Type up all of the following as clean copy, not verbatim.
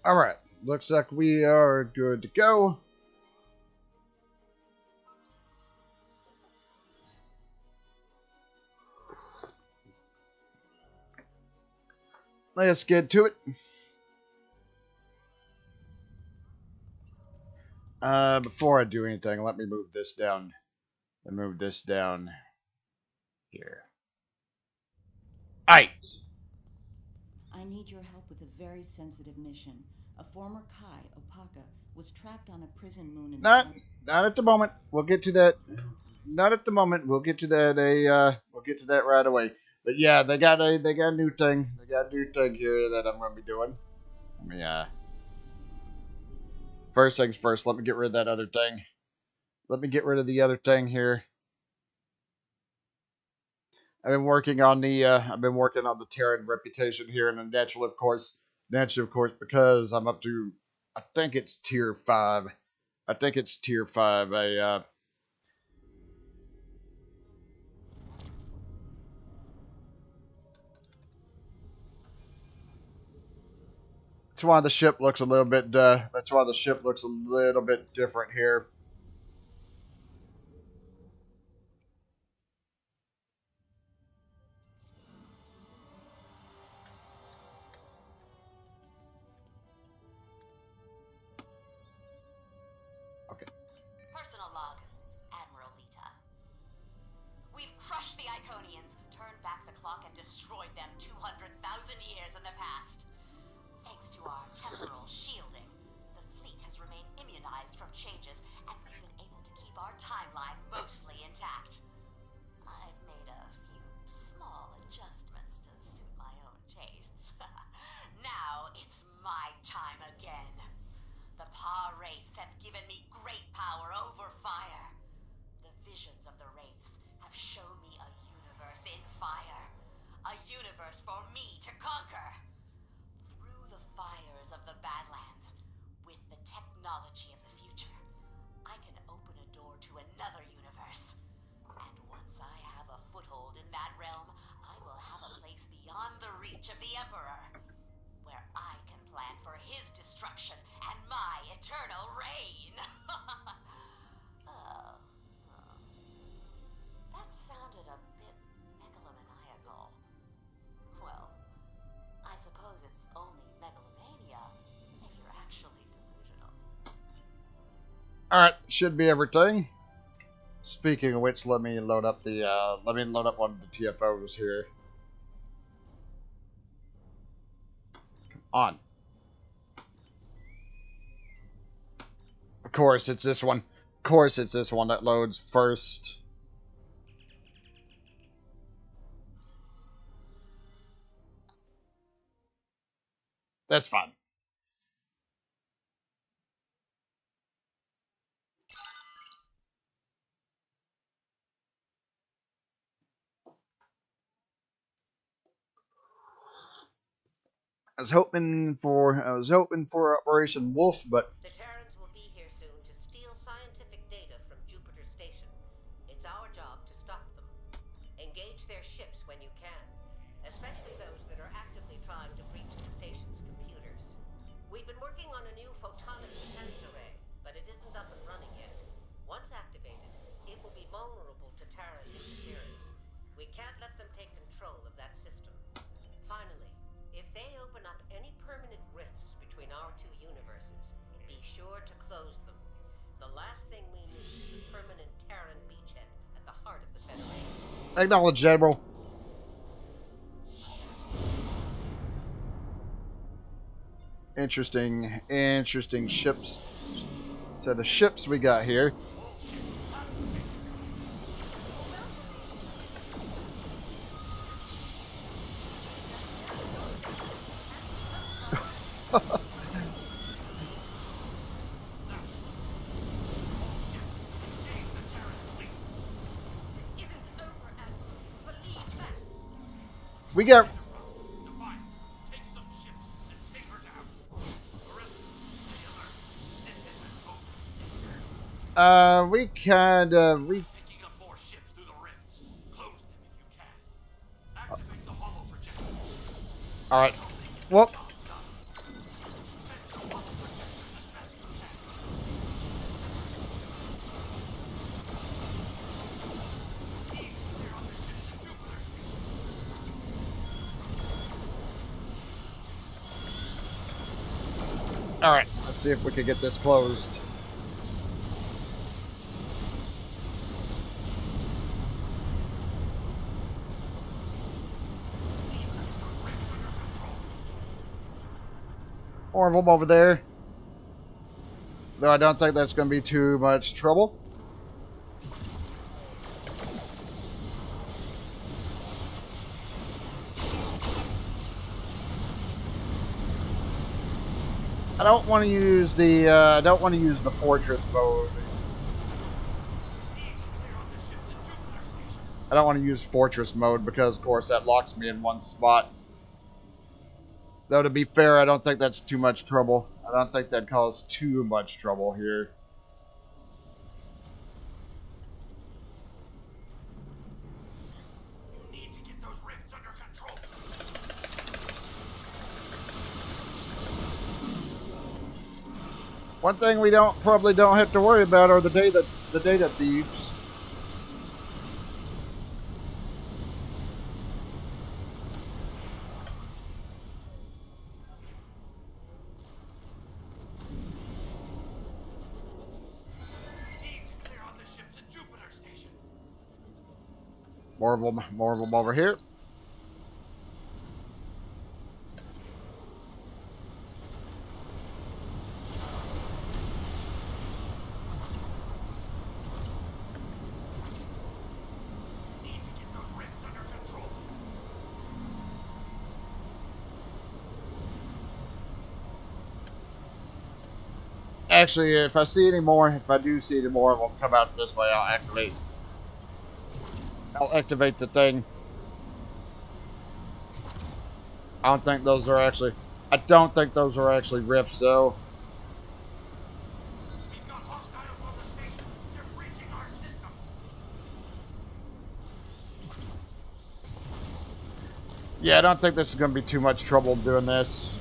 Alright, looks like we are good to go. Let's get to it. Before I do anything, let me move this down. Let me move this down here. Aight. I need your help with a very sensitive mission. A former Kai, Opaka, was trapped on a prison moon in Not at the moment. We'll get to that. Not at the moment. We'll get to that. We'll get to that right away. But yeah, they got a new thing. They got a new thing here that I'm going to be doing. Let me First things first. Let me get rid of that other thing. Let me get rid of the other thing here. I've been working on the Terran reputation here, and naturally, of course, because I'm up to, I think it's tier 5. I think it's tier 5. That's why the ship looks a little bit. That's why the ship looks a little bit different here. Okay. Personal log, Admiral Lita. We've crushed the Iconians, turned back the clock, and destroyed them 200,000 years in the past. Thanks to our temporal shielding, the fleet has remained immunized from changes, and we've been able to keep our timeline mostly intact. I've made a few small adjustments to suit my own tastes. Now it's my time again. The Pa Wraiths have given me great power over fire. The visions of the Wraiths have shown me a universe in fire. A universe for me to conquer. Through the fires of the Badlands, with the technology of the future, I can open a door to another universe. And once I have a foothold in that realm, I will have a place beyond the reach of the Emperor, where I can plan for his destruction and my eternal reign. That sounded a bit megalomaniacal. Well, I suppose it's only megalomania if you're actually delusional. Alright, should be everything. Speaking of which, let me load up one of the TFOs here. Come on. Of course, it's this one. Of course, it's this one that loads first. That's fine. I was hoping for Operation Wolf, but The Terrans will be here soon to steal scientific data from Jupiter Station. It's our job to stop them. Engage their ships when you can, especially those that are actively trying to breach the station's computers. We've been working on a new photonic defense array, but it isn't up and running yet. Once activated, it will be vulnerable to Terran interference. We can't let them take control of that system. Finally, if they open up any permanent rifts between our two universes, be sure to close them. The last thing we need is a permanent Terran beachhead at the heart of the Federation. acknowledge, General. Interesting ships. Set of ships we got here. We got. We kind of we. Picking up more ships through the rifts. Close them if you can. Activate the hollow projector. All right. Well. Alright, let's see if we can get this closed. More of them over there. Though I don't think that's going to be too much trouble. I don't want to use the fortress mode. I don't want to use fortress mode because, of course, that locks me in one spot. Though, to be fair, I don't think that's too much trouble. I don't think that'd cause too much trouble here. You need to get those rifts under control. One thing we probably don't have to worry about are the data thieves. More of them over here. Actually, if I do see any more of them come out this way, I'll activate the thing. I don't think those are actually rifts, though. We've got hostiles on the station. They're breaching our systems. Yeah, I don't think this is going to be too much trouble doing this.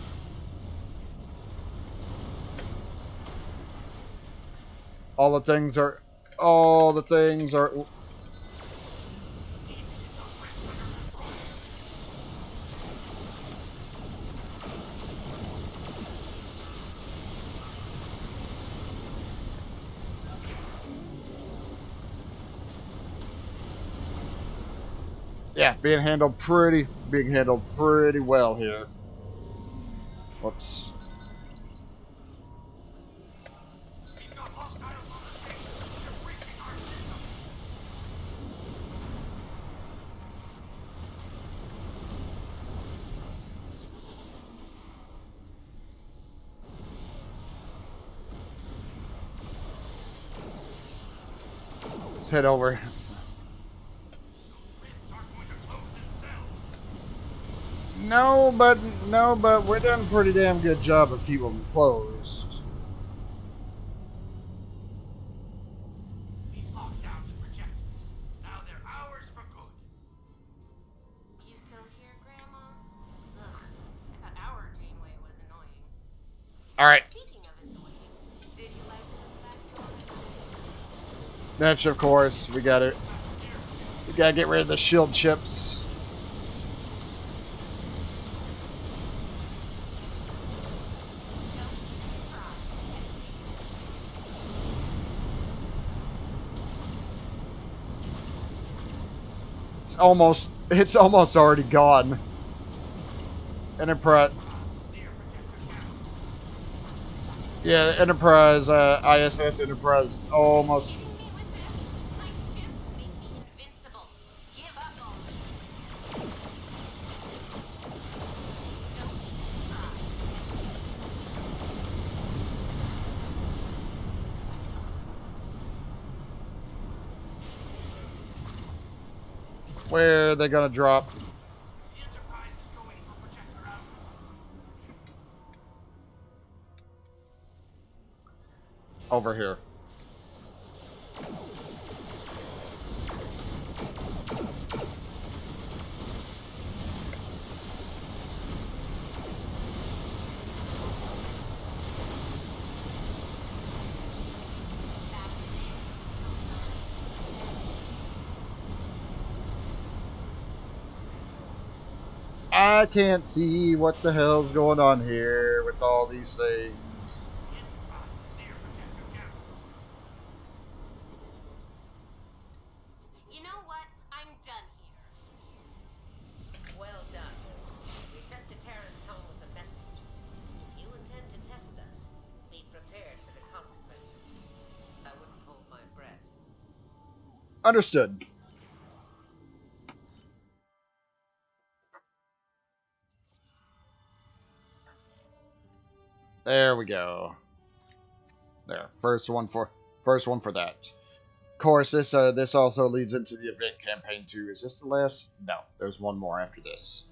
All the things are. Yeah, being handled pretty well here. Whoops. We've got hostiles on the station. They're breaching our systems. Let's head over. No, but we're doing a pretty damn good job of keeping them closed. We've locked down the projectors. Now they're ours for good. You still here, Grandma? Ugh, I thought our Janeway was annoying. Alright. Speaking of annoying, did you like the fact Next, of course, we gotta get rid of the shield chips. It's almost already gone. Enterprise. Yeah, Enterprise, ISS Enterprise, almost. My ships make me invincible. Give up on me. Where are they gonna drop? The Enterprise is going for projector out. Over here. I can't see what the hell's going on here with all these things. Understood. There we go. There, first one for that. Of course, this also leads into the event campaign too. Is this the last? No, there's one more after this.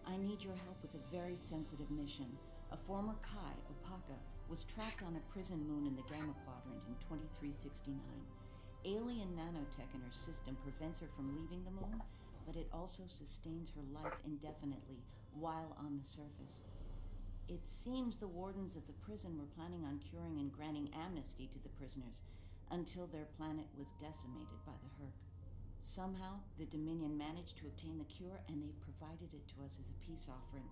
I need your help with a very sensitive mission. A former Kai, Opaka, was trapped on a prison moon in the Gamma Quadrant in 2369. Alien nanotech in her system prevents her from leaving the moon, but it also sustains her life indefinitely while on the surface. It seems the wardens of the prison were planning on curing and granting amnesty to the prisoners until their planet was decimated by the Herc. Somehow, the Dominion managed to obtain the cure, and they've provided it to us as a peace offering.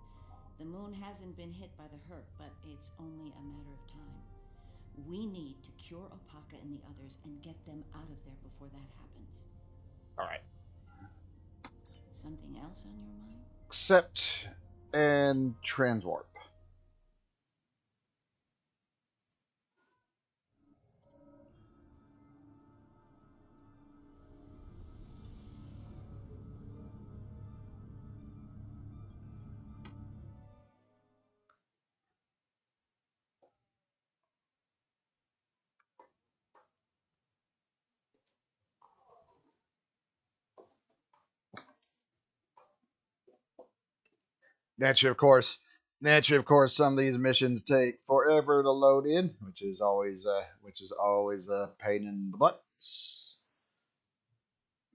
The moon hasn't been hit by the Herc, but it's only a matter of time. We need to cure Opaka and the others and get them out of there before that happens. Alright. Something else on your mind? Accept and transwarp. Naturally, of course, some of these missions take forever to load in, which is always a pain in the butt.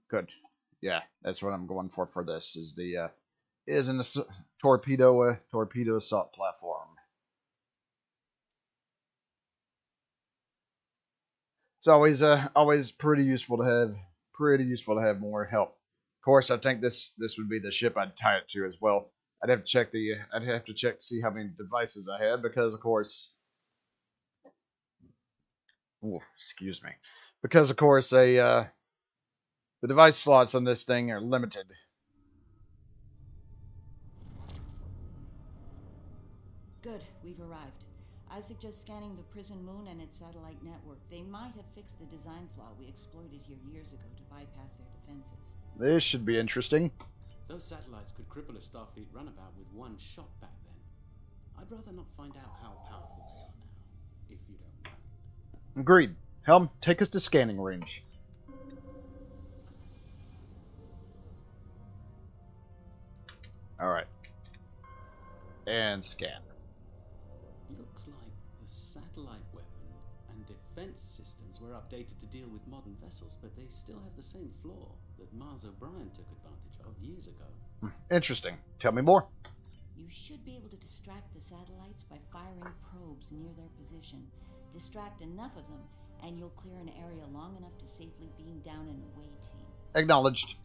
Good, yeah, that's what I'm going for this. Is the is an torpedo assault platform. It's always pretty useful to have more help. Of course, I think this would be the ship I'd tie it to as well. I'd have to check to see how many devices I had because of course, excuse me, because of course the device slots on this thing are limited. Good, we've arrived. I suggest scanning the prison moon and its satellite network. They might have fixed the design flaw we exploited here years ago to bypass their defenses. This should be interesting. Those satellites could cripple a Starfleet runabout with one shot back then. I'd rather not find out how powerful they are now, if you don't mind. Agreed. Helm, take us to scanning range. Alright. And scan. Looks like the satellite weapon and defense systems were updated to deal with modern vessels, but they still have the same flaw that Mars O'Brien took advantage of years ago. Interesting. Tell me more. You should be able to distract the satellites by firing probes near their position. Distract enough of them, and you'll clear an area long enough to safely beam down an away team. Acknowledged.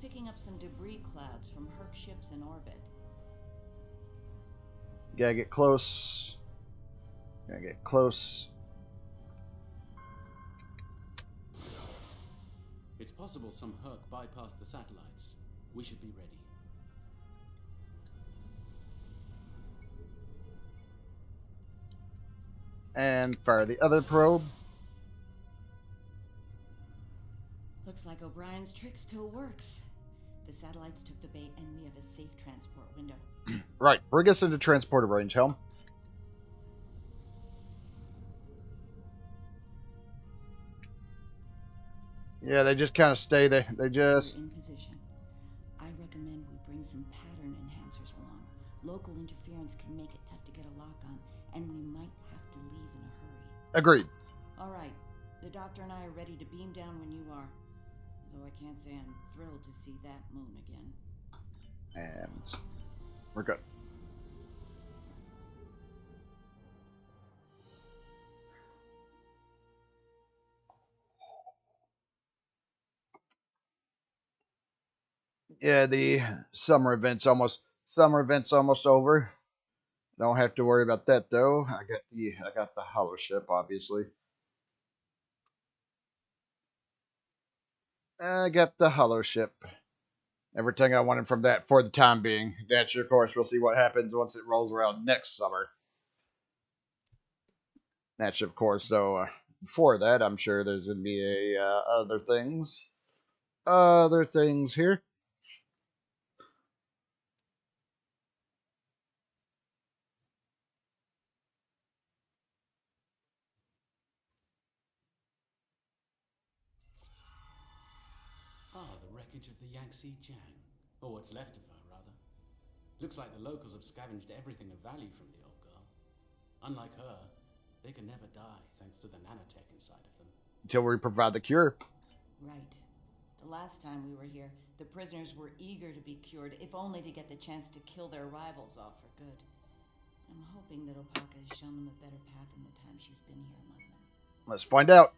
Picking up some debris clouds from Herc ships in orbit. Gotta get close. It's possible some Herc bypassed the satellites. We should be ready. And fire the other probe. Looks like O'Brien's trick still works. The satellites took the bait, and we have a safe transport window. Right, bring us into transporter range, Helm. Yeah, they just kind of stay there. They just... We're in position. I recommend we bring some pattern enhancers along. Local interference can make it tough to get a lock on, and we might have to leave in a hurry. Agreed. All right. The doctor and I are ready to beam down when you are. Though I can't say I'm thrilled to see that moon again. And we're good. Yeah, the summer event's almost over. Don't have to worry about that though. I got the hollow ship, obviously. I got the hollow ship. Everything I wanted from that for the time being. Naturally, of course, we'll see what happens once it rolls around next summer. That's of course, though. Before that, I'm sure there's gonna be a other things here. Ah, the wreckage of the Yangtze Jiang. Or what's left of her, rather. Looks like the locals have scavenged everything of value from the old girl. Unlike her, they can never die thanks to the nanotech inside of them. Until we provide the cure. Right. The last time we were here, the prisoners were eager to be cured, if only to get the chance to kill their rivals off for good. I'm hoping that Opaka has shown them a better path in the time she's been here among them. Let's find out.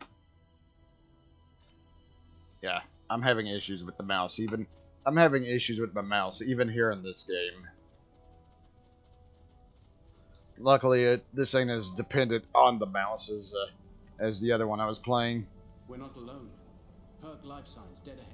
Yeah, I'm having issues with the mouse. I'm having issues with my mouse, even here in this game. Luckily, this ain't as dependent on the mouse as the other one I was playing. We're not alone. Herc life signs dead ahead.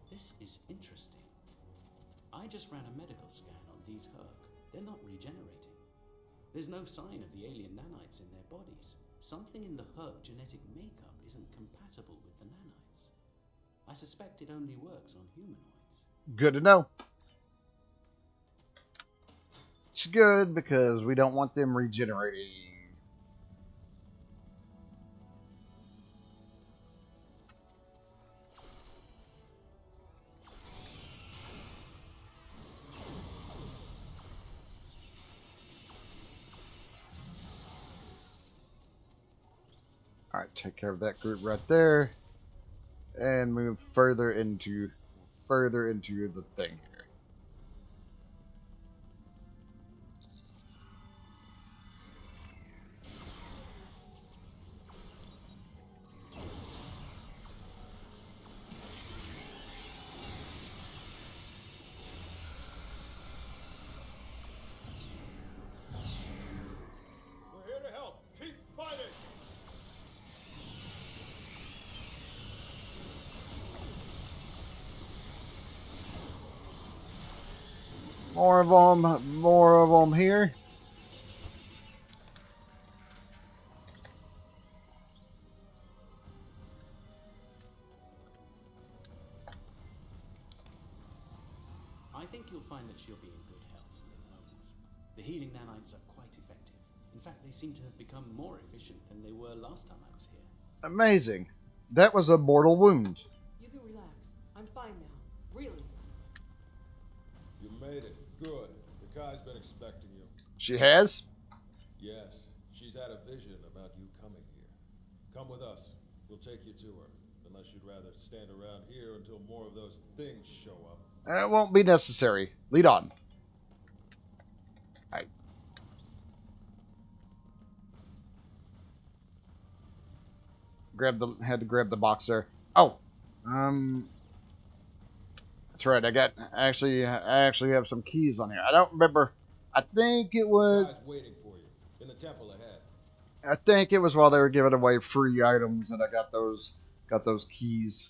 This is interesting. I just ran a medical scan on these Herc. They're not regenerating. There's no sign of the alien nanites in their bodies. Something in the Herc genetic makeup isn't compatible with the nanites. I suspect it only works on humanoids. Good to know. It's good because we don't want them regenerating. Alright, take care of that group right there. And move further into the thing here. We're here to help. Keep fighting. More of them here. I think you'll find that she'll be in good health within moments. The healing nanites are quite effective. In fact, they seem to have become more efficient than they were last time I was here. Amazing. That was a mortal wound. You can relax. I'm fine now. Really. You made it. Good. The Kai's been expecting you. She has? Yes, she's had a vision about you coming here. Come with us. We'll take you to her. Unless you'd rather stand around here until more of those things show up. It won't be necessary. Lead on. Alright. Had to grab the box there. Oh. That's right. I actually have some keys on here. I don't remember. I think it was. The Kai's waiting for you in the temple ahead. I think it was while they were giving away free items that I got those keys.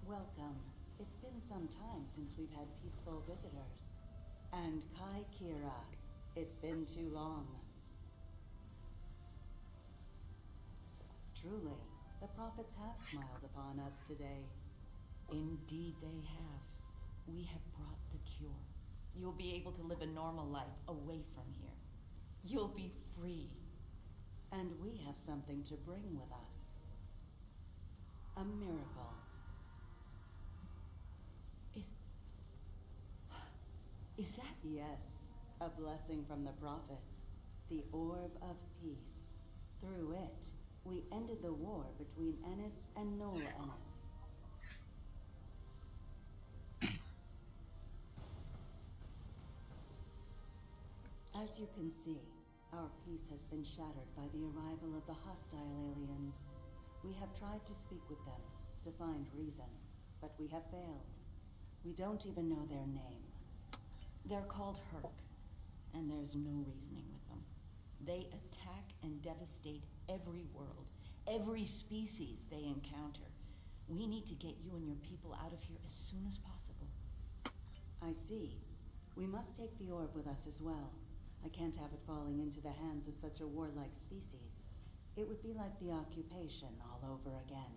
Welcome. It's been some time since we've had peaceful visitors. And Kai Kira, it's been too long. Truly, the prophets have smiled upon us today. Indeed they have. We have brought the cure. You'll be able to live a normal life away from here. You'll be free. And we have something to bring with us. A miracle. Is that? Yes, a blessing from the prophets. The Orb of Peace. Through it, we ended the war between Ennis and Nola Ennis. As you can see, Our peace has been shattered by the arrival of the hostile aliens. We have tried to speak with them, to find reason, but we have failed. We don't even know their name. They're called Herc, and there's no reasoning with them. They attack and devastate every world, every species they encounter. We need to get you and your people out of here as soon as possible. I see. We must take the orb with us as well. I can't have it falling into the hands of such a warlike species. It would be like the occupation all over again.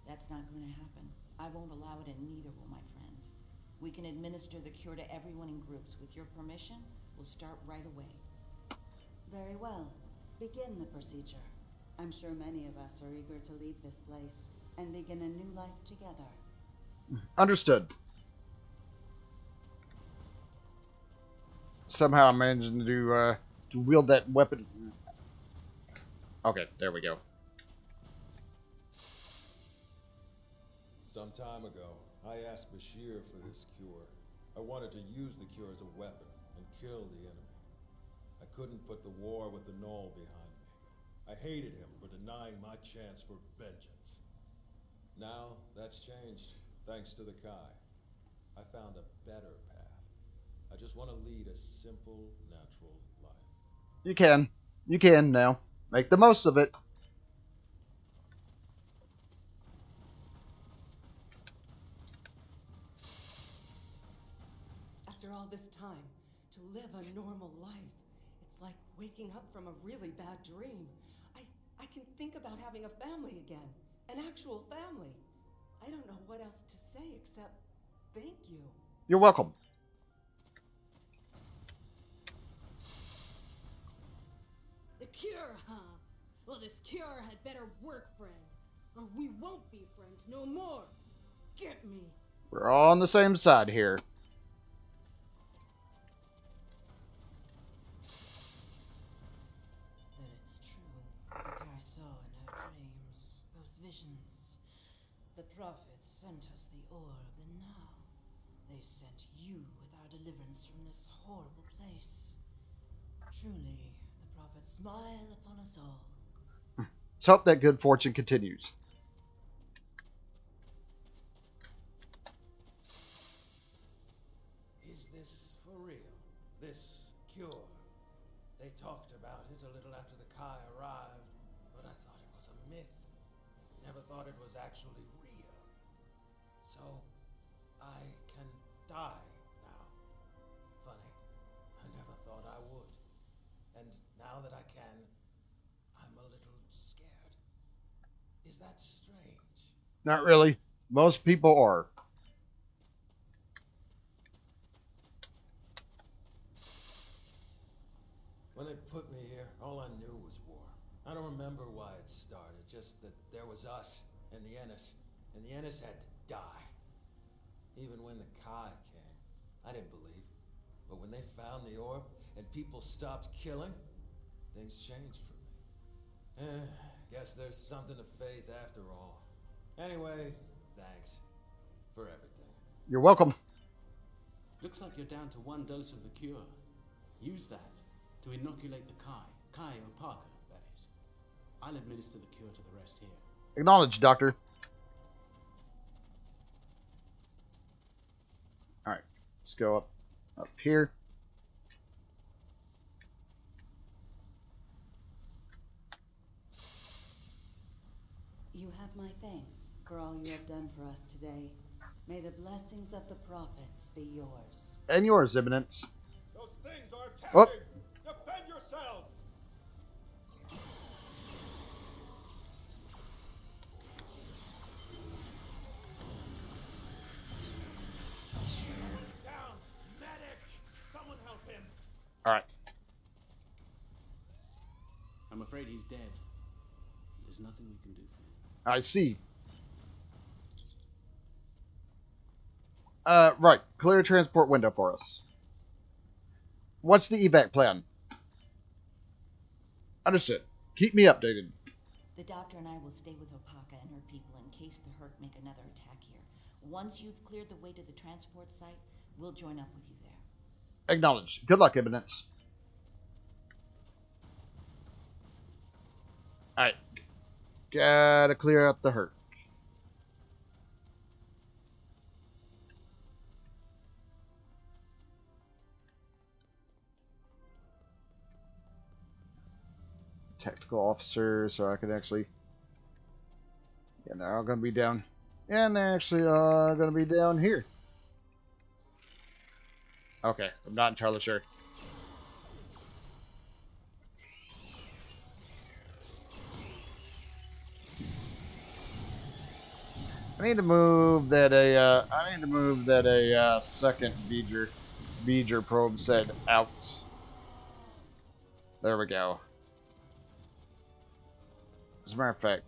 That's not going to happen. I won't allow it, and neither will my friends. We can administer the cure to everyone in groups. With your permission, we'll start right away. Very well. Begin the procedure. I'm sure many of us are eager to leave this place and begin a new life together. Understood. Somehow I'm managing to wield that weapon. Okay, there we go. Some time ago, I asked Bashir for this cure. I wanted to use the cure as a weapon and kill the enemy. I couldn't put the war with the Null behind me. I hated him for denying my chance for vengeance. Now, that's changed, thanks to the Kai. I found a better path. I just want to lead a simple, natural life. You can. You can now. Make the most of it. After all this time, to live a normal life, it's like waking up from a really bad dream. I can think about having a family again. An actual family. I don't know what else to say except thank you. You're welcome. The cure, huh? Well, this cure had better work, friend. Or we won't be friends no more. Get me. We're all on the same side here. Then it's true. The Kai saw in her dreams. Those visions. The prophets sent us the orb, and now they sent you with our deliverance from this horrible place. Truly, the prophets smile upon us all. Let's hope that good fortune continues. Is this for real? This cure? They talked about it a little after the Kai arrived, but I thought it was a myth. Never thought it was actually real. So, I can die now. Funny, I never thought I would. And now that I can, I'm a little scared. Is that strange? Not really. Most people are. When they put me here, all I knew was war. I don't remember why it started, just that there was us and the Ennis had to die. Even when the Kai came, I didn't believe. But when they found the orb and people stopped killing, things changed for me. Guess there's something to faith after all. Anyway, thanks for everything. You're welcome. Looks like you're down to one dose of the cure. Use that to inoculate the Kai Iuppiter, that is. I'll administer the cure to the rest here. Acknowledge, Doctor. Alright, let's go up here. You have my thanks for all you have done for us today. May the blessings of the prophets be yours. And yours, Eminence. Those things are attacking! Oh. Defend yourselves! Down! Medic! Someone help him! Alright. I'm afraid he's dead. There's nothing we can do for him. I see. Right. Clear a transport window for us. What's the evac plan? Understood. Keep me updated. The doctor and I will stay with Opaka and her people in case the Herc make another attack here. Once you've cleared the way to the transport site, we'll join up with you there. Acknowledged. Good luck, Eminence. Alright. Gotta clear out the hurt. Tactical officer, so I can actually... Yeah, they're all gonna be down. And they're actually gonna be down here. Okay, I'm not entirely sure. I need to move that a second V'ger probe said out. There we go. As a matter of fact,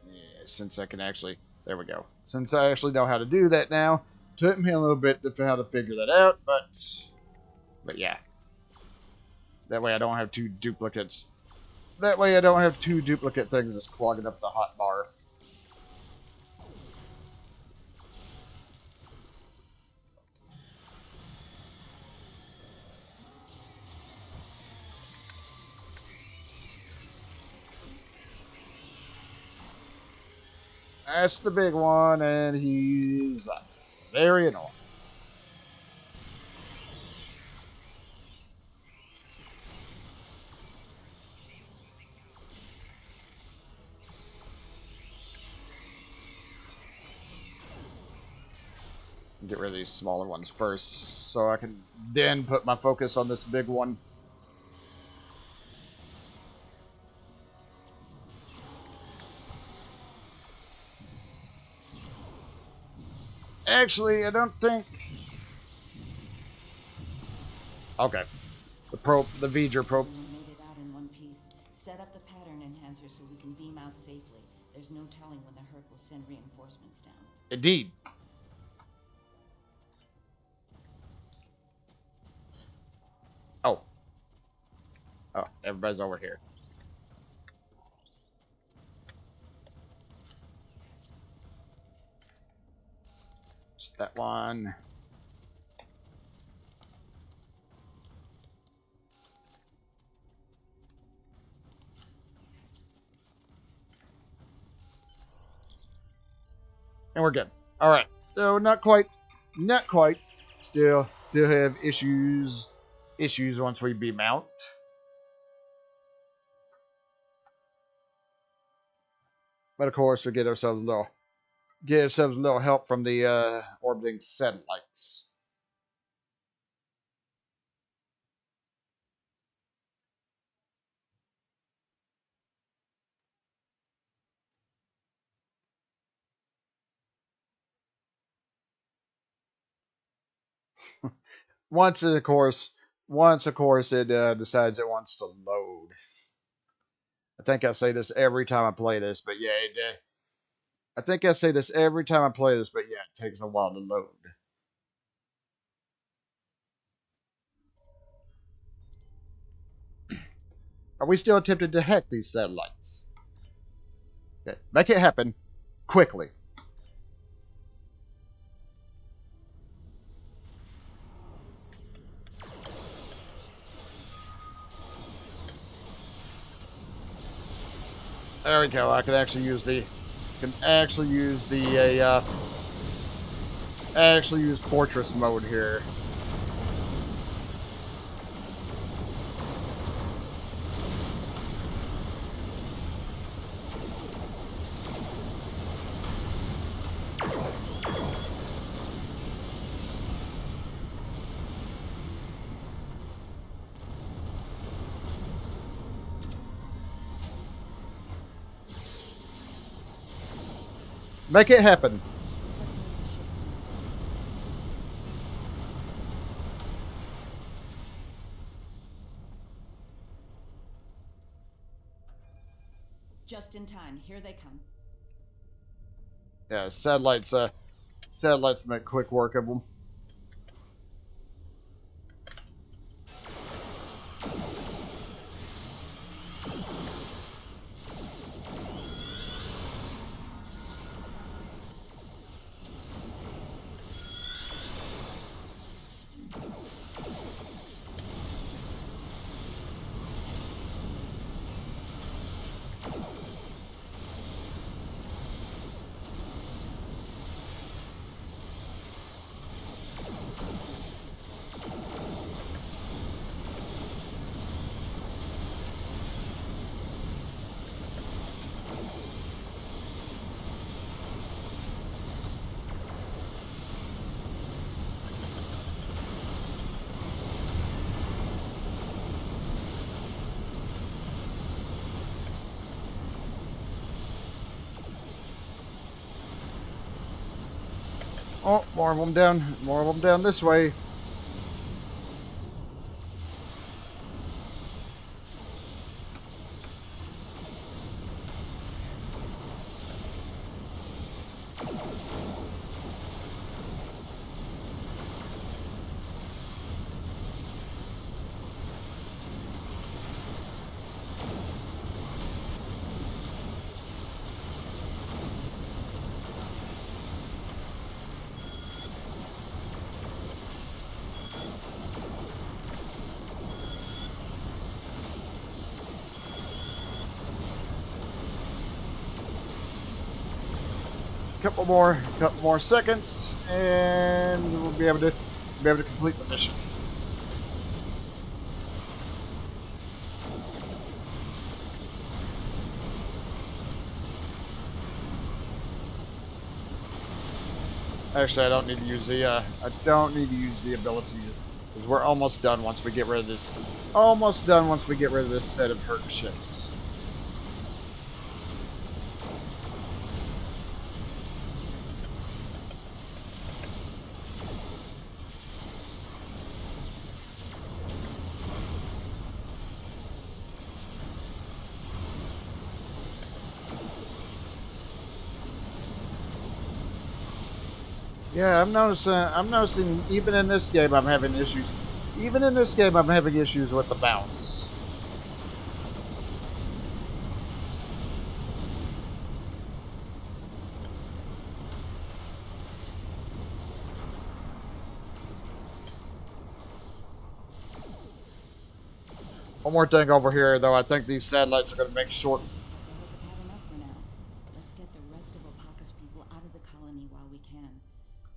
yeah, since I can actually, there we go. Since I actually know how to do that now, took me a little bit to how to figure that out, but yeah. That way I don't have two duplicates. That way I don't have two duplicate things that's clogging up the hot bar. That's the big one, and he's very annoying. Get rid of these smaller ones first, so I can then put my focus on this big one. Actually, I don't think... Okay. The V'ger probe. We made it out in one piece. Set up the pattern enhancer so we can beam out safely. There's no telling when the herd will send reinforcements down. Indeed. Oh. Oh, everybody's over here. Just that one. And we're good. All right. So not quite. Still have issues once we beam out. But of course, we get ourselves a little help from the orbiting satellites. Once of course it decides it wants to load. I think I say this every time I play this, but yeah, I think I say this every time I play this, but yeah, it takes a while to load. Are we still attempting to hack these satellites? Okay, make it happen quickly. There we go. I can actually use fortress mode here. Make it happen. Just in time. Here they come. Yeah, satellites make quick work of them. Oh, more of them down. More of them down this way. Couple more seconds, and we'll be able to complete the mission. Actually, I don't need to use the abilities because we're almost done once we get rid of this. Almost done once we get rid of this set of hurt ships. Yeah, I'm noticing even in this game I'm having issues. Even in this game I'm having issues with the bounce. One more thing over here, though. I think these satellites are going to make short. I've had enough for now. Let's get the rest of Opaka's people out of the colony while we can.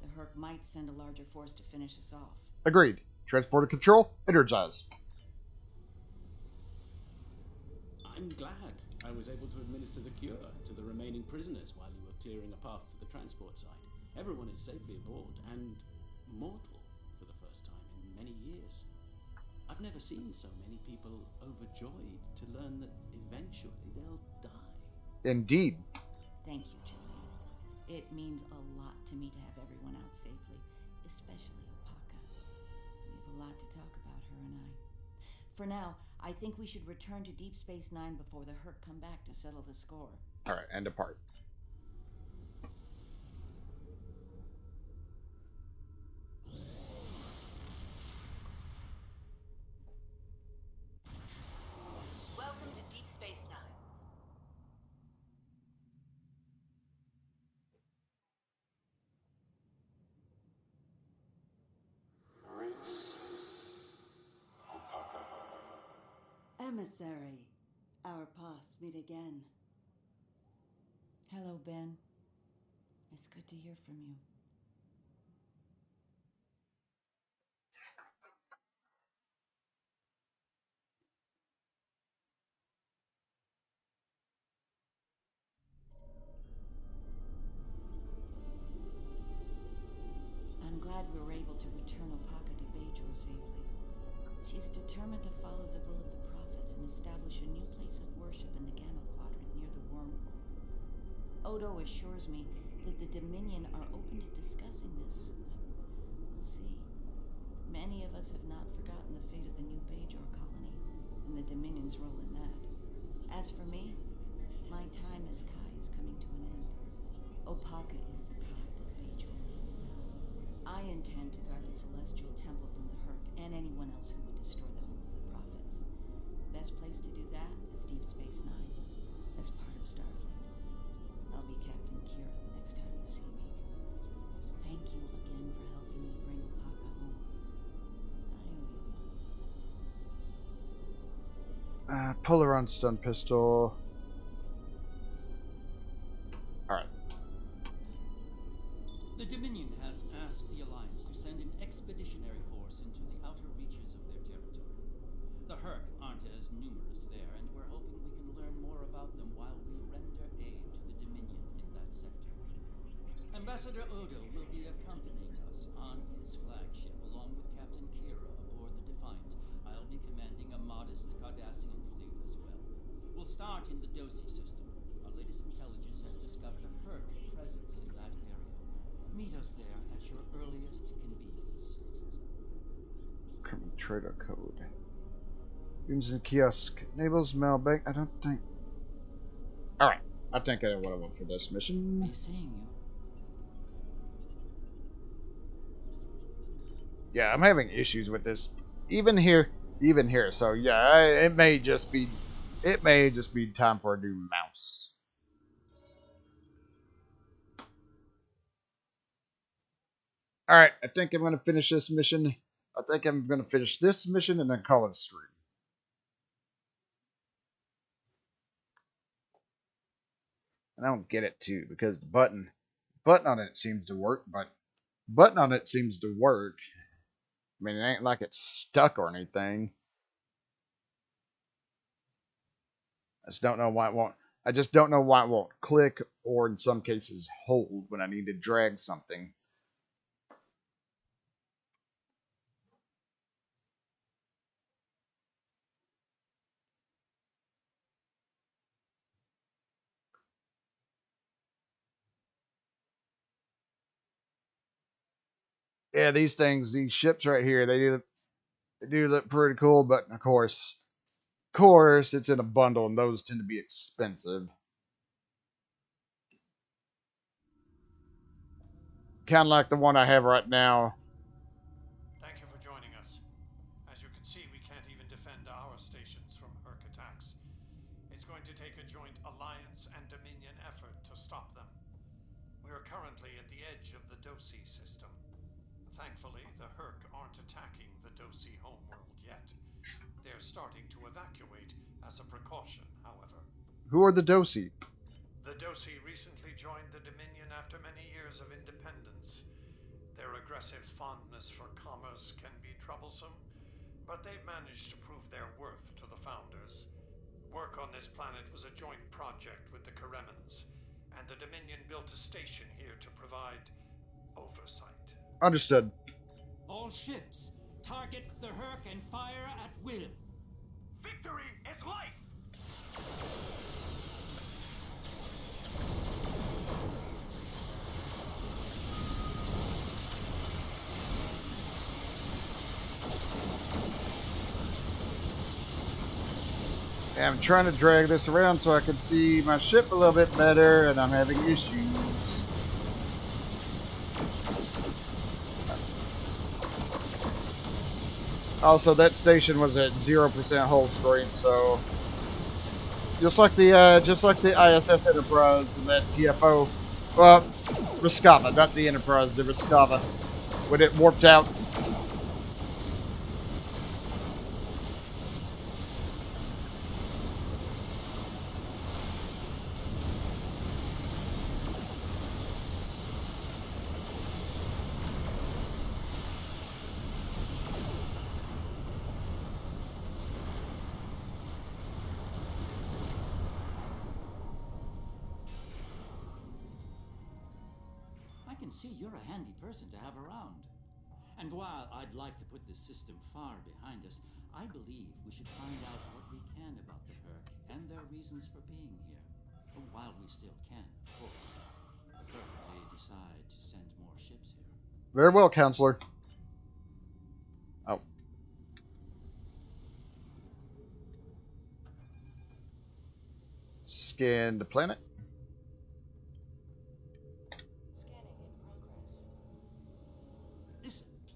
The Herc might send a larger force to finish us off. Agreed. Transporter control, energize. I'm glad I was able to administer the cure to the remaining prisoners while you were clearing a path to the transport site. Everyone is safely aboard and mortal for the first time in many years. I've never seen so many people overjoyed to learn that eventually they'll die. Indeed. Thank you, Julian. It means a lot to me to have everyone out safely, especially Opaka. We have a lot to talk about, her and I. For now, I think we should return to Deep Space Nine before the Herc come back to settle the score. All right, and depart. Welcome to Deep Space Nine. Emissary, our paths meet again. Hello, Ben. It's good to hear from you. I'm glad we were able to return Opaka to Bajor safely. She's determined to follow the will of the prophets and establish a new place of worship in the Gamma Quadrant near the wormhole. Odo assures me that the Dominion are open to discussing this. We'll see. Many of us have not forgotten the fate of the new Bajor colony and the Dominion's role in that. As for me, my time as Kai is coming to an end. Opaka is the Kai that Bajor needs now. I intend to guard the Celestial Temple from the Herc and anyone else who would destroy the home of the prophets. Best place to do that is Deep Space Nine, as part of Starfleet. I'll be Captain Kira the next time you see me. Thank you again for helping me bring Opaka home. I owe you one. Polaron stun pistol. Alright. The Dominion has asked the Alliance to send an expeditionary force into the outer reaches of their territory. The Herc aren't as numerous there, and we're hoping we can learn more about them while we render aid to the Dominion in that sector. Ambassador Odo will be accompanying us on his flagship, along with Captain Kira aboard the Defiant. I'll be commanding a modest Cardassian fleet as well. We'll start in the DOSI system. Our latest intelligence has discovered a Herc presence in that area. Meet us there at your earliest convenience. Trader code. Beams in kiosk. Enables mailbag. I don't think. Alright. I think I know what I want for this mission. He's seeing you. Yeah, I'm having issues with this. Even here. So yeah, it may just be time for a new mouse. Alright, I think I'm gonna finish this mission. I think I'm gonna finish this mission and then call it a stream. And I don't get it too, because the button on it seems to work, but I mean, it ain't like it's stuck or anything. I just don't know why it won't. I just don't know why it won't click, or in some cases hold when I need to drag something. Yeah, these ships right here, they do look pretty cool, but of course, it's in a bundle, and those tend to be expensive. Kind of like the one I have right now. Thank you for joining us. As you can see, we can't even defend our stations from Herc attacks. It's going to take a joint Alliance and Dominion effort to stop them. We are currently at the edge of the DSC system. Thankfully, the Herc aren't attacking the DSC homeworld yet. They're starting to evacuate as a precaution, however. Who are the DSC? The DSC recently joined the Dominion after many years of independence. Their aggressive fondness for commerce can be troublesome, but they've managed to prove their worth to the founders. Work on this planet was a joint project with the Karemans, and the Dominion built a station here to provide oversight. Understood. All ships, target the Herc and fire at will. Victory is life! I'm trying to drag this around so I can see my ship a little bit better, and I'm having issues. Also, that station was at 0% hull strength, so just like the ISS Enterprise and that TFO, well, Rescava, not the Enterprise, the Rescava, when it warped out. See, you're a handy person to have around. And while I'd like to put this system far behind us, I believe we should find out what we can about the Herc and their reasons for being here. While we still can, of course. The Herc may decide to send more ships here. Very well, Counselor. Oh. Scan the planet.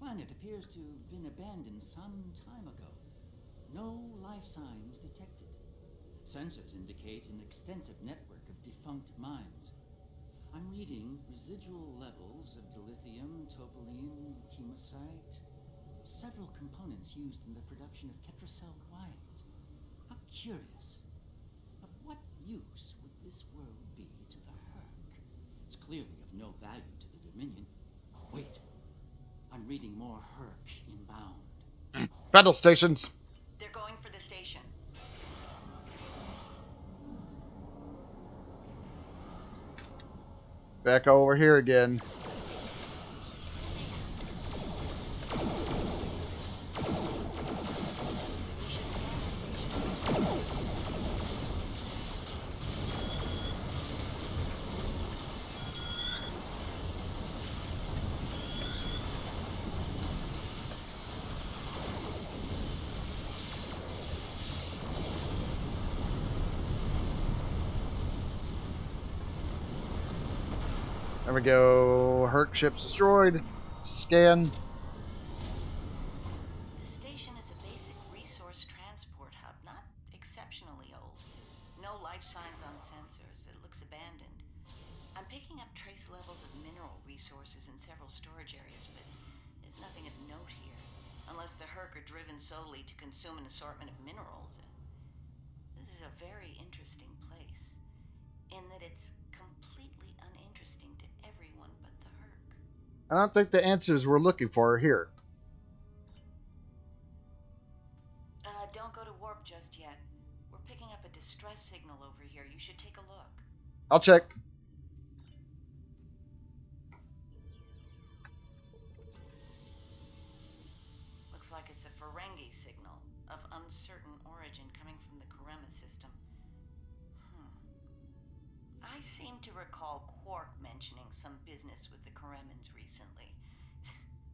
Planet appears to have been abandoned some time ago. No life signs detected. Sensors indicate an extensive network of defunct mines. I'm reading residual levels of dilithium, topoline, chemosite, several components used in the production of Ketracel wines. How curious. Of what use would this world be to the Herc? It's clearly of no value to the Dominion. Wait. I'm reading more Herc inbound. Battle stations. They're going for the station. Back over here again. we go. Herc ships destroyed. Scan. The station is a basic resource transport hub, not exceptionally old. No life signs on sensors. It looks abandoned. I'm picking up trace levels of mineral resources in several storage areas, but there's nothing of note here. Unless the Herc are driven solely to consume an assortment of minerals. This is a very interesting place, in that it's completely uninteresting to everyone but the Herc. I don't think the answers we're looking for are here. Don't go to warp just yet. We're picking up a distress signal over here. You should take a look. I'll check. Looks like it's a Ferengi signal of uncertain origin coming from the Karema system. I seem to recall Quark mentioning some business with the Karemans recently.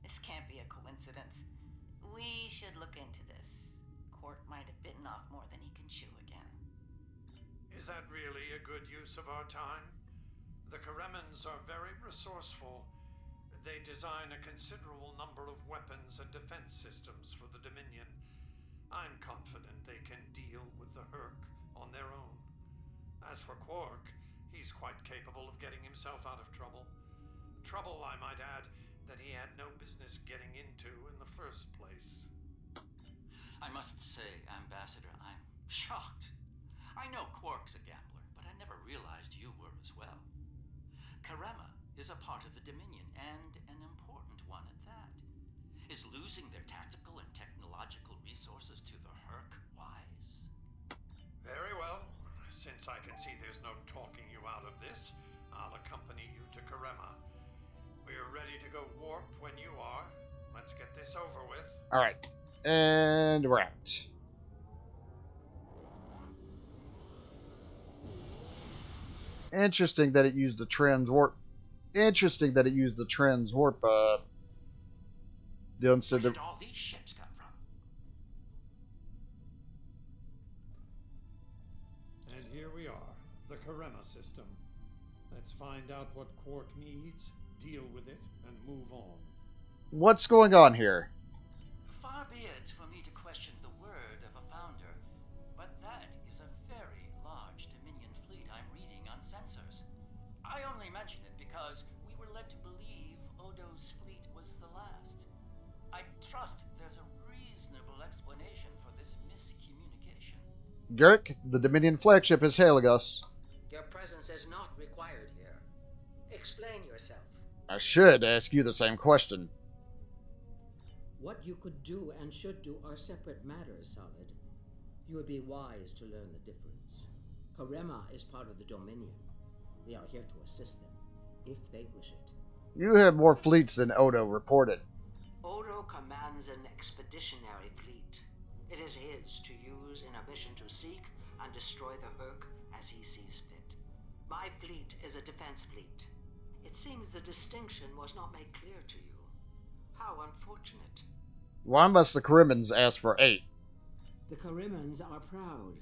This can't be a coincidence. We should look into this. Quark might have bitten off more than he can chew again. Is that really a good use of our time? The Karemans are very resourceful. They design a considerable number of weapons and defense systems for the Dominion. I'm confident they can deal with the Herc on their own. As for Quark, he's quite capable of getting himself out of trouble. Trouble, I might add, that he had no business getting into in the first place. I must say, Ambassador, I'm shocked. I know Quark's a gambler, but I never realized you were as well. Karema is a part of the Dominion, and an important one at that. Is losing their tactical and technological resources to the Herc wise? Very well. Since I can see there's no talking you out of this, I'll accompany you to Karema. We're ready to go warp when you are. Let's get this over with. Alright. And we're out. Interesting that it used the transwarp. Interesting that it used the transwarp. Dylan said Where that. did all these ships come from? And here we are, the Karema system. Let's find out what Quark needs, deal with it, and move on. What's going on here? Far be it for me to question the word of a founder, but that is a very large Dominion fleet I'm reading on sensors. I only mention it because we were led to believe Odo's fleet was the last. I trust there's a reasonable explanation for this miscommunication. Garrick, the Dominion flagship is hailing us. Your presence is not required here. Explain yourself. I should ask you the same question. What you could do and should do are separate matters, Solid. You would be wise to learn the difference. Karema is part of the Dominion. We are here to assist them, if they wish it. You have more fleets than Odo reported. Odo commands an expeditionary fleet. It is his to use in a mission to seek and destroy the Herc as he sees fit. My fleet is a defense fleet. It seems the distinction was not made clear to you. How unfortunate. Why must the Karemans ask for 8? The Karemans are proud.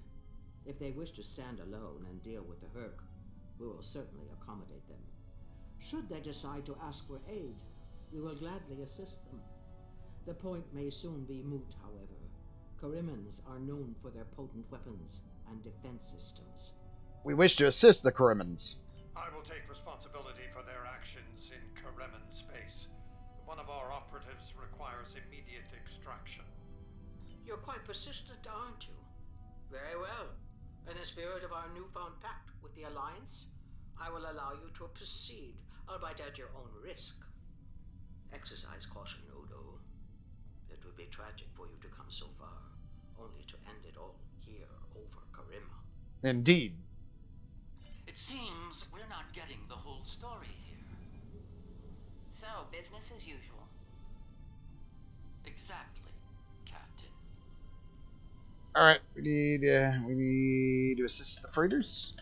If they wish to stand alone and deal with the Herc, we will certainly accommodate them. Should they decide to ask for aid, we will gladly assist them. The point may soon be moot, however. Karemans are known for their potent weapons and defense systems. We wish to assist the Karemans. I will take responsibility for their actions in Kareman space. One of our operatives requires immediate extraction. You're quite persistent, aren't you? Very well. In the spirit of our newfound pact with the Alliance, I will allow you to proceed, albeit at your own risk. Exercise caution, Odo. It would be tragic for you to come so far, only to end it all here over Karema. Indeed. It seems we're not getting the whole story here. So, business as usual. Exactly, Captain. Alright, we need to assist the freighters.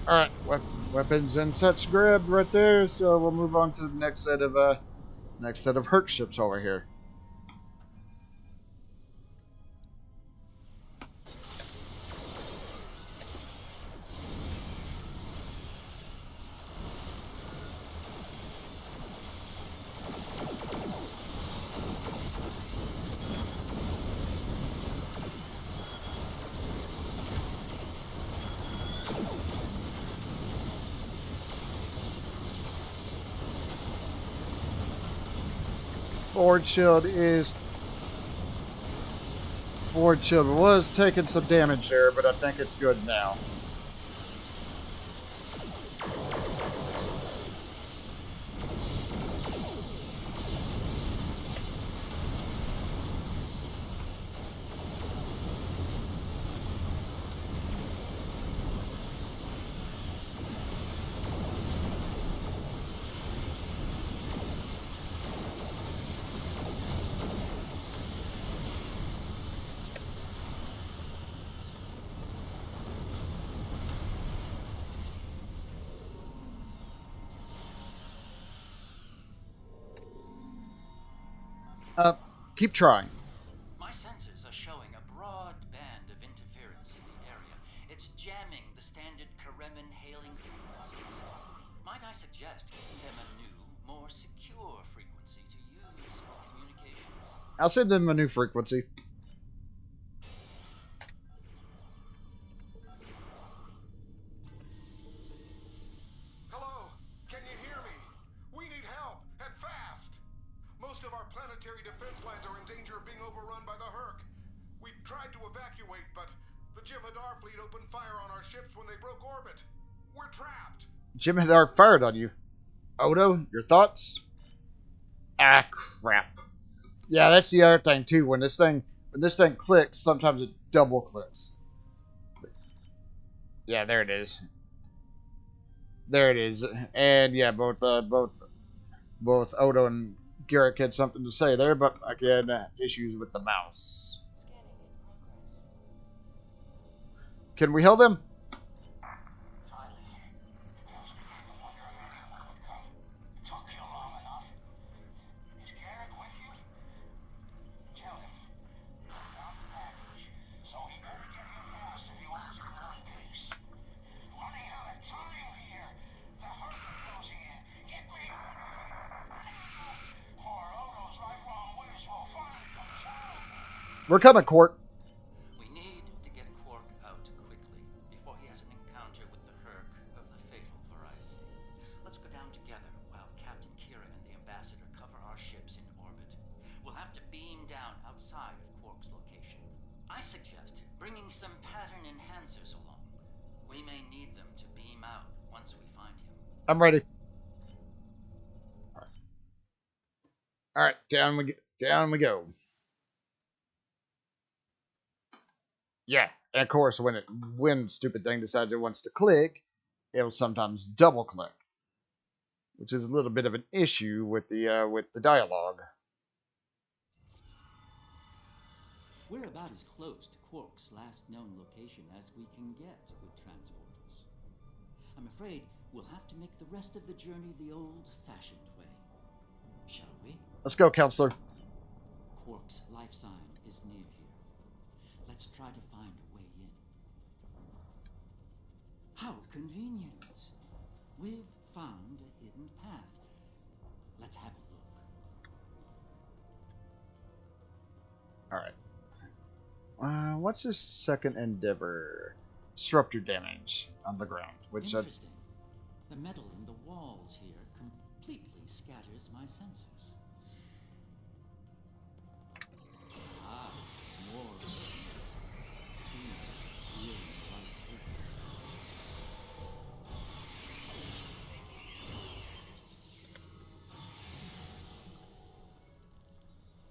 Alright, weapons and such grabbed right there, so we'll move on to the next set of Herc ships over here. Forward shield was taking some damage there, but I think it's good now. Keep trying. My sensors are showing a broad band of interference in the area. It's jamming the standard Kremen hailing frequencies. Might I suggest giving them a new, more secure frequency to use for communication? I'll send them a new frequency. Hello? Can you hear me? We need help, and fast! Most of our planetary defense lines are in danger of being overrun by the Herc. We tried to evacuate, but the Jem'Hadar fleet opened fire on our ships when they broke orbit. We're trapped. Jem'Hadar fired on you. Odo, your thoughts? Ah, crap. Yeah, that's the other thing too. When this thing clicks, sometimes it double clicks. Yeah, there it is. There it is. And yeah, both Odo and Garrick had something to say there, but again, issues with the mouse. Can we heal them? We're coming, Quark. We need to get Quark out quickly before he has an encounter with the Herc of the fatal variety. Let's go down together while Captain Kira and the Ambassador cover our ships in orbit. We'll have to beam down outside of Quark's location. I suggest bringing some pattern enhancers along. We may need them to beam out once we find him. I'm ready. All right, down we go. Yeah, and of course, when stupid thing decides it wants to click, it'll sometimes double click, which is a little bit of an issue with the dialogue. We're about as close to Quark's last known location as we can get with transporters. I'm afraid we'll have to make the rest of the journey the old-fashioned way. Shall we? Let's go, Counselor. Quark's life sign is near here. Let's try to find a way in. How convenient. We've found a hidden path. Let's have a look. Alright. What's this second endeavor? Disruptor damage on the ground. Which interesting. The metal in the walls here completely scatters my sensors. Ah, more.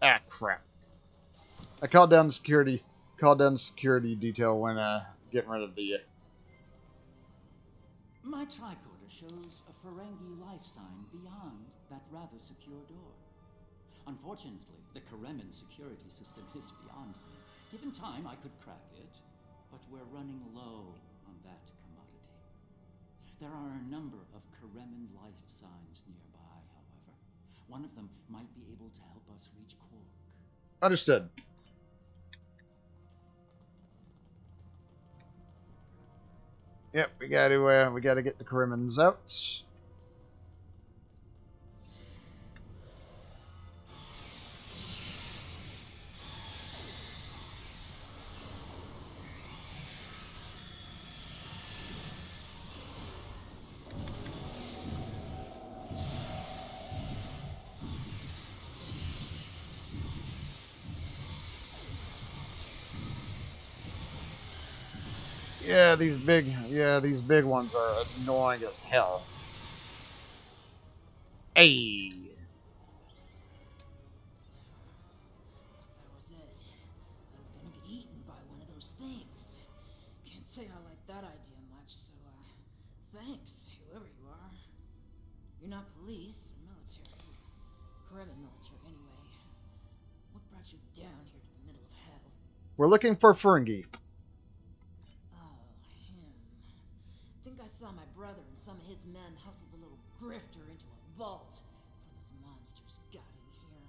Ah, crap. I called down the security detail when getting rid of the My tricorder shows a Ferengi life sign beyond that rather secure door. Unfortunately, the Kremen security system is beyond me. Given time, I could crack it, but we're running low on that commodity. There are a number of Karemin life signs nearby, however. One of them might be able to help us reach Quark. Understood. Yep, we got to get the Karimans out. Yeah, these big ones are annoying as hell. Hey. That was it. I was gonna get eaten by one of those things. Can't say I like that idea much, so, thanks, whoever you are. You're not police or military. Karemin military, anyway. What brought you down here to the middle of hell? We're looking for Ferengi. Oh, him. Think I saw my brother and some of his men hustle the little grifter into a vault before those monsters got in here.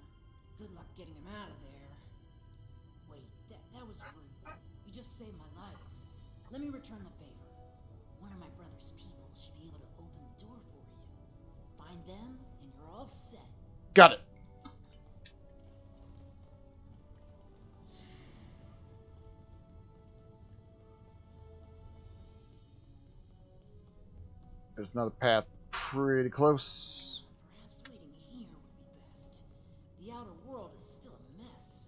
Good luck getting him out of there. Wait, that was rude. You just saved my life. Let me return the favor. One of my brother's people should be able to open the door for you. Find them, and you're all set. Got it. There's another path pretty close. Perhaps waiting here would be best. The outer world is still a mess.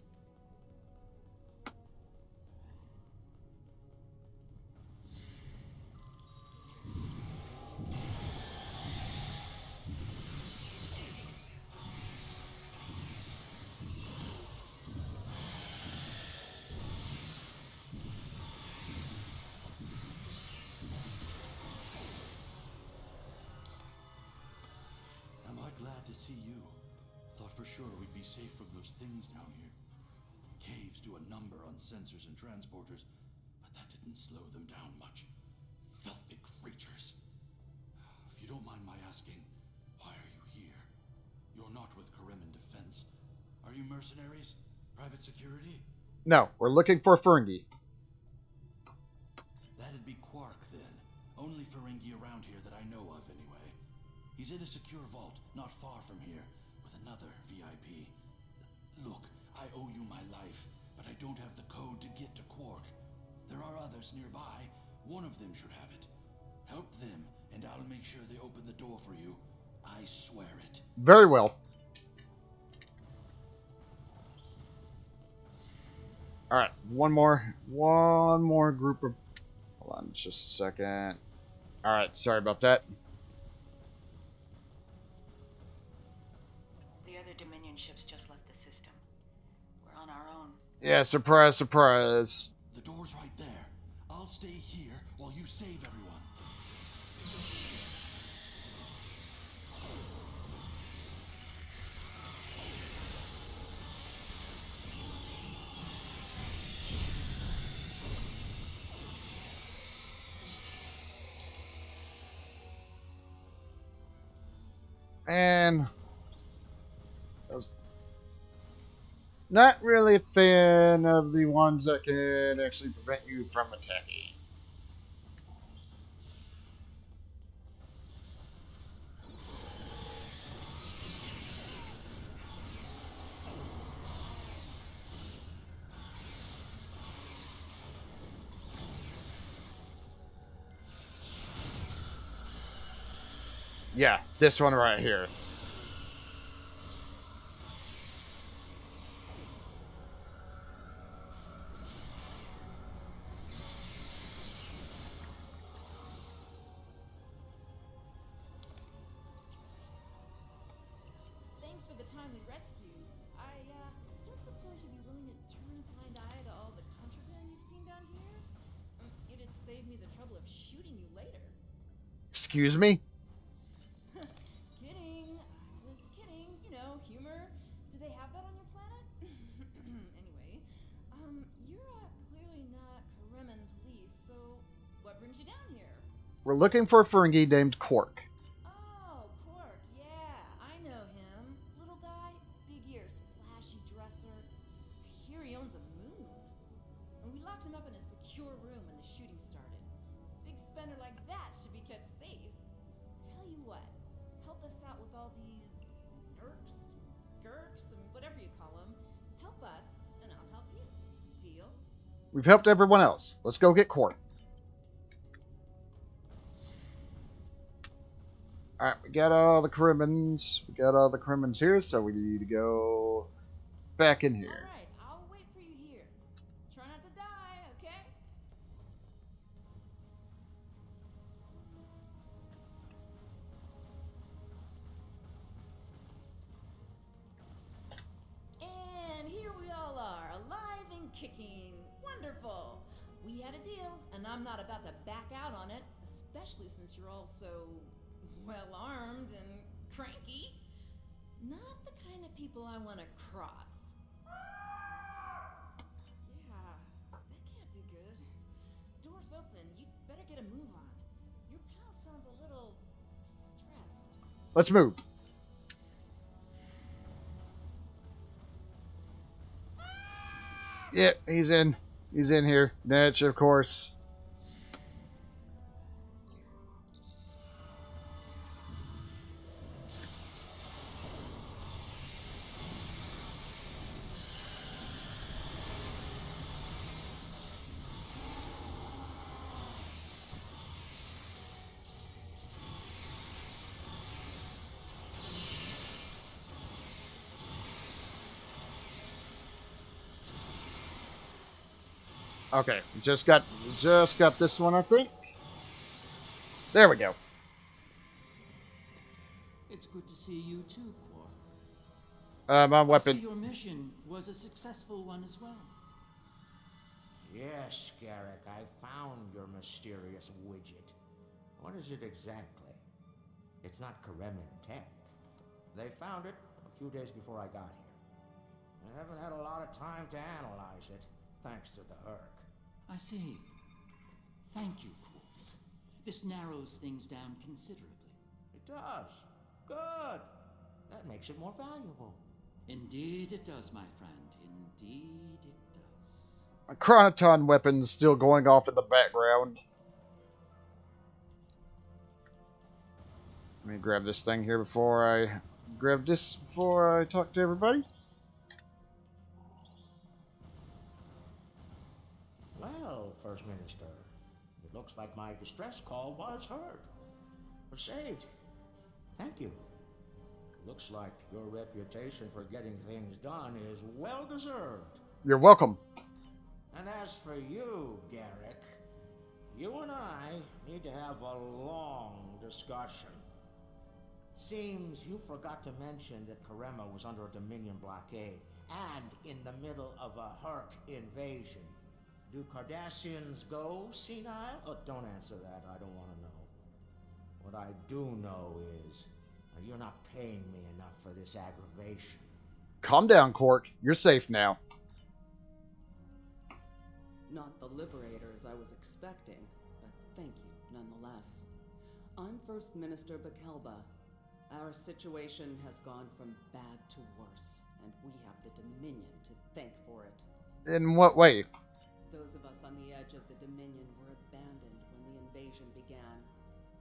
Am I glad to see you? Thought for sure we'd be safe from those things down here. Caves do a number on sensors and transporters, but that didn't slow them down much. Filthy creatures. If you don't mind my asking, why are you here? You're not with Karemin Defense. Are you mercenaries? Private security? No, we're looking for Ferengi. That'd be Quark, then. Only Ferengi around here that I know of, anyway. He's in a secure vault, not far from here, with another VIP. Look, I owe you my life, but I don't have the code to get to Quark. There are others nearby. One of them should have it. Help them, and I'll make sure they open the door for you. I swear it. Very well. Alright, one more group of... Hold on just a second. Alright, sorry about that. The other Dominion ships just left the system. We're on our own. Yeah, surprise, surprise. The door's right there. I'll stay here while you save everyone. And I was not really a fan of the ones that can actually prevent you from attacking. Yeah, this one right here. Thanks for the timely rescue. I, don't suppose you'd be willing to turn a blind eye to all the contraband you've seen down here? It'd save me the trouble of shooting you later. Excuse me? Kidding. I was kidding. You know, humor. Do they have that on your planet? Anyway, you're, clearly not Karemin police, so what brings you down here? We're looking for a Ferengi named Quark. Oh, Quark, yeah, I know him. Little guy, big ears, flashy dresser. I hear he owns a moon. And we locked him up in a secure room when the shooting started. Big spender like that should be kept safe. Tell you what, help us out with all these gurks, and whatever you call them. Help us, and I'll help you. Deal? We've helped everyone else. Let's go get Quark. Alright, we got all the criminals. We got all the criminals here, so we need to go back in here. Alright, I'll wait for you here. Try not to die, okay? And here we all are, alive and kicking. Wonderful. We had a deal, and I'm not about to back out on it, especially since you're all so well-armed and cranky. Not the kind of people I want to cross. Yeah, that can't be good. Door's open. You'd better get a move on. Your pal sounds a little stressed. Let's move. Yeah, he's in. He's in here. Natch, of course. Okay, just got this one, I think. There we go. It's good to see you too, Quark. My I weapon. see your mission was a successful one as well. Yes, Garrick, I found your mysterious widget. What is it exactly? It's not Kremen tech. They found it a few days before I got here. I haven't had a lot of time to analyze it, thanks to the Herc. I see. Thank you, Quark. This narrows things down considerably. It does. Good. That makes it more valuable. Indeed it does, my friend. Indeed it does. A Chronoton weapon still going off in the background. Let me grab this thing here before I talk to everybody. Well, First Minister, it looks like my distress call was heard. We're saved. Thank you. Looks like your reputation for getting things done is well deserved. You're welcome. And as for you, Garrick, you and I need to have a long discussion. Seems you forgot to mention that Karema was under a Dominion blockade and in the middle of a Herc invasion. Do Cardassians go senile? Oh, don't answer that. I don't want to know. What I do know is you're not paying me enough for this aggravation. Calm down, Quark. You're safe now. Not the liberators I was expecting, but thank you nonetheless. I'm First Minister Bakelba. Our situation has gone from bad to worse, and we have the Dominion to thank for it. In what way? Those of us on the edge of the Dominion were abandoned when the invasion began.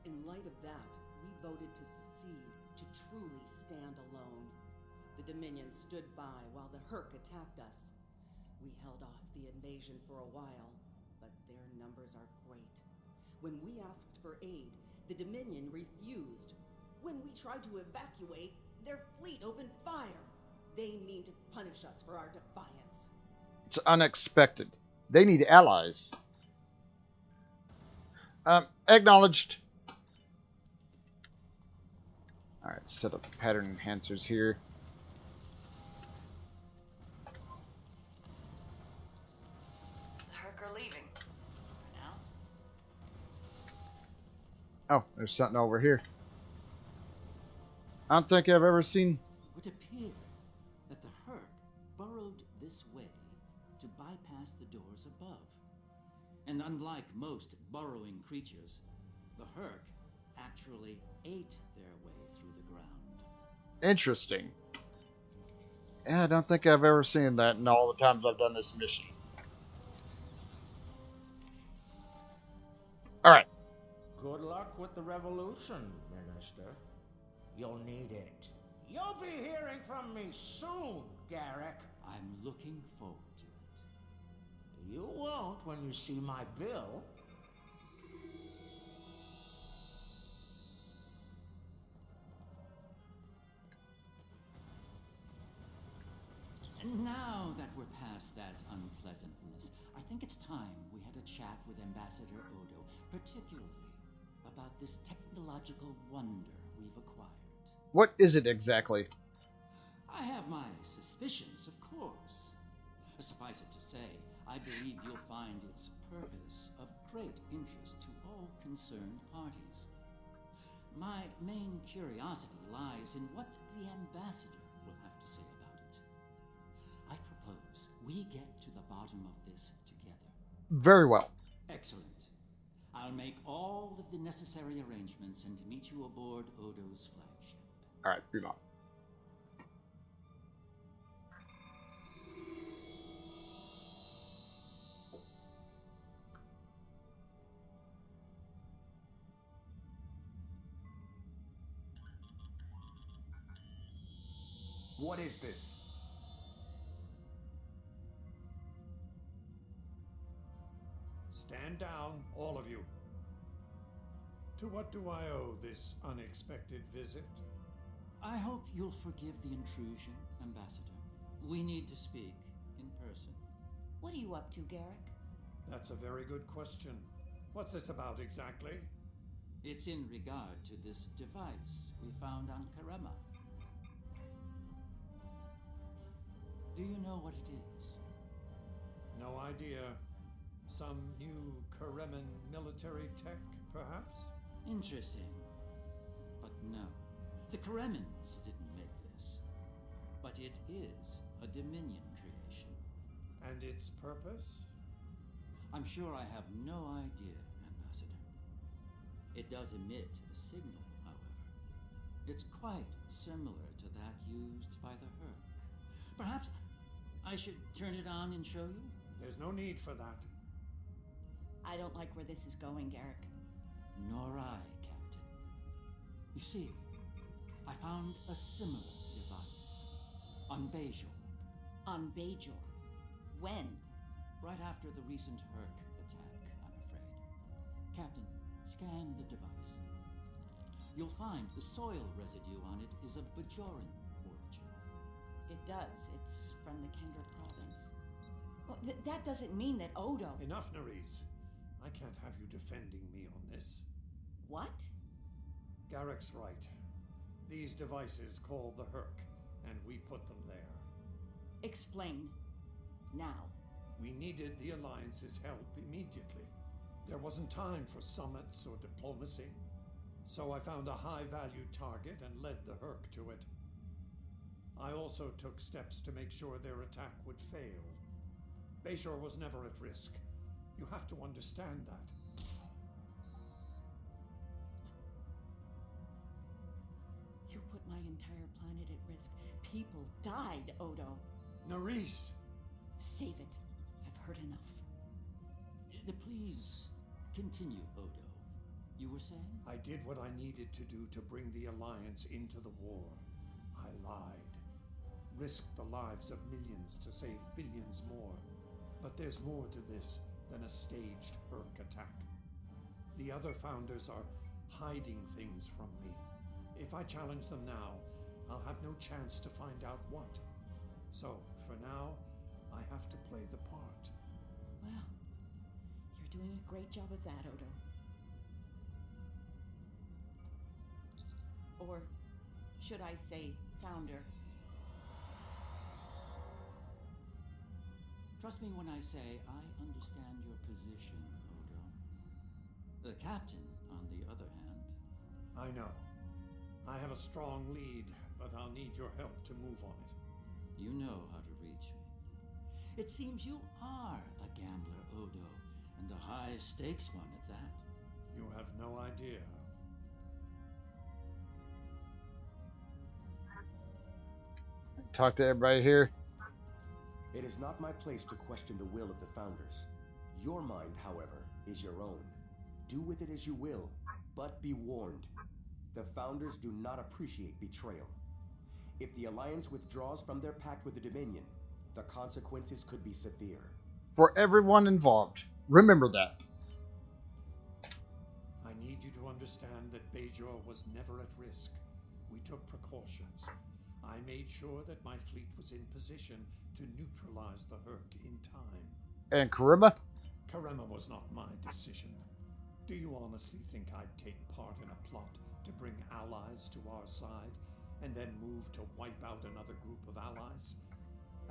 In light of that, we voted to secede, to truly stand alone. The Dominion stood by while the Herc attacked us. We held off the invasion for a while, but their numbers are great. When we asked for aid, the Dominion refused. When we tried to evacuate, their fleet opened fire. They mean to punish us for our defiance. It's unexpected. They need allies. Acknowledged. Alright, set up the pattern enhancers here. The Herc are leaving. For now. Oh, there's something over here. I don't think I've ever seen... It would appear that the Herc burrowed this way to bypass the doors above. And unlike most burrowing creatures, The Herc actually ate their way through the ground. Interesting. Yeah, I don't think I've ever seen that in all the times I've done this mission. Alright. Good luck with the revolution, Minister. You'll need it. You'll be hearing from me soon, Garrick. I'm looking forward to it. You won't when you see my bill. And now that we're past that unpleasantness, I think it's time we had a chat with Ambassador Odo, particularly about this technological wonder we've acquired. What is it exactly? I have my suspicions, of course. Suffice it to say, I believe you'll find its purpose of great interest to all concerned parties. My main curiosity lies in what the ambassador will have to say about it. I propose we get to the bottom of this together. Very well. Excellent. I'll make all of the necessary arrangements and meet you aboard Odo's flagship. Alright, move on. What is this? Stand down, all of you. To what do I owe this unexpected visit? I hope you'll forgive the intrusion, Ambassador. We need to speak in person. What are you up to, Garrick? That's a very good question. What's this about exactly? It's in regard to this device we found on Karema. Do you know what it is? No idea. Some new Kareman military tech, perhaps? Interesting. But no. The Karemans didn't make this. But it is a Dominion creation. And its purpose? I'm sure I have no idea, Ambassador. It does emit a signal, however. It's quite similar to that used by the Herc. Perhaps I should turn it on and show you? There's no need for that. I don't like where this is going, Garrick. Nor I, Captain. You see, I found a similar device on Bajor. On Bajor? When? Right after the recent Herc attack, I'm afraid. Captain, scan the device. You'll find the soil residue on it is of Bajoran origin. It does. It's from the Kendra province. Well, that doesn't mean that Odo... Enough, Nerys. I can't have you defending me on this. What? Garrick's right. These devices call the Herc, and we put them there. Explain. Now. We needed the Alliance's help immediately. There wasn't time for summits or diplomacy. So I found a high-value target and led the Herc to it. I also took steps to make sure their attack would fail. Bajor was never at risk. You have to understand that. You put my entire planet at risk. People died, Odo. Nerys! Save it. I've heard enough. Please continue, Odo. You were saying? I did what I needed to do to bring the Alliance into the war. I lied. Risked the lives of millions to save billions more. But there's more to this than a staged Herc attack. The other founders are hiding things from me. If I challenge them now, I'll have no chance to find out what. So, for now, I have to play the part. Well, you're doing a great job of that, Odo. Or should I say, founder? Trust me when I say I understand your position, Odo. The captain, on the other hand... I know. I have a strong lead, but I'll need your help to move on it. You know how to reach me. It seems you are a gambler, Odo, and a high-stakes one at that. You have no idea. Talk to everybody here. It is not my place to question the will of the Founders. Your mind, however, is your own. Do with it as you will, but be warned. The Founders do not appreciate betrayal. If the Alliance withdraws from their pact with the Dominion, the consequences could be severe. For everyone involved. Remember that. I need you to understand that Bajor was never at risk. We took precautions. I made sure that my fleet was in position to neutralize the Herc in time. And Karima? Karima was not my decision. Do you honestly think I'd take part in a plot to bring allies to our side, and then move to wipe out another group of allies?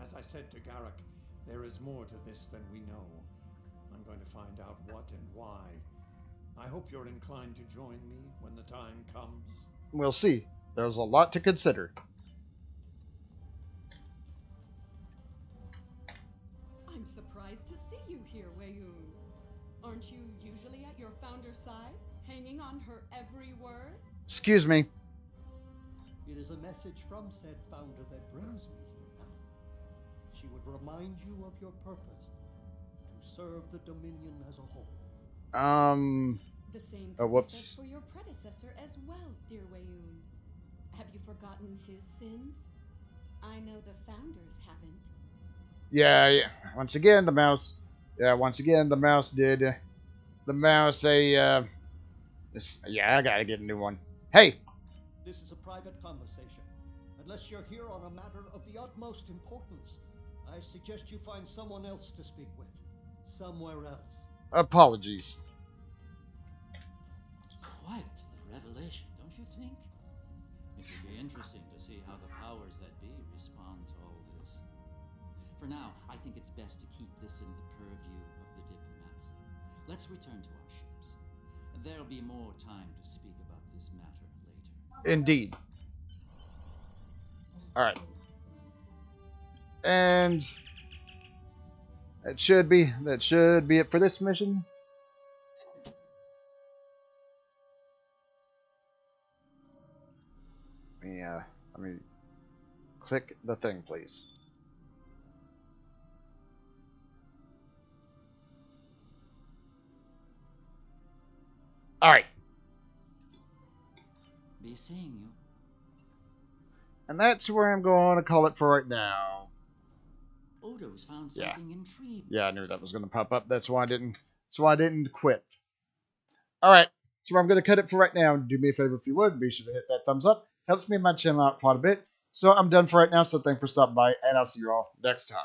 As I said to Garrick, there is more to this than we know. I'm going to find out what and why. I hope you're inclined to join me when the time comes. We'll see. There's a lot to consider. I'm surprised to see you here, Weyoun. Aren't you usually at your Founder's side, hanging on her every word? Excuse me. It is a message from said Founder that brings me here. She would remind you of your purpose, to serve the Dominion as a whole. The same whoops. for your predecessor as well, dear Weyoun. Have you forgotten his sins? I know the Founders haven't. Yeah. Once again, the mouse. Yeah, once again, the mouse did. The mouse, yeah, I gotta get a new one. Hey! This is a private conversation. Unless you're here on a matter of the utmost importance, I suggest you find someone else to speak with. Somewhere else. Apologies. Quite the revelation, don't you think? It will be interesting to see how the powers that be respond to all this. For now, I think it's best to keep this in the purview of the diplomats. Let's return to our ships. There'll be more time to speak about this matter later. Indeed. Alright. And that should be it for this mission. Let me click the thing, please. Alright. Be seeing you. And that's where I'm going to call it for right now. Odo's found something intriguing. Yeah, I knew that was going to pop up. That's why I didn't quit. Alright, so I'm going to cut it for right now. Do me a favor if you would. Be sure to hit that thumbs up. Helps me and my channel out quite a bit. So I'm done for right now. So thanks for stopping by. And I'll see you all next time.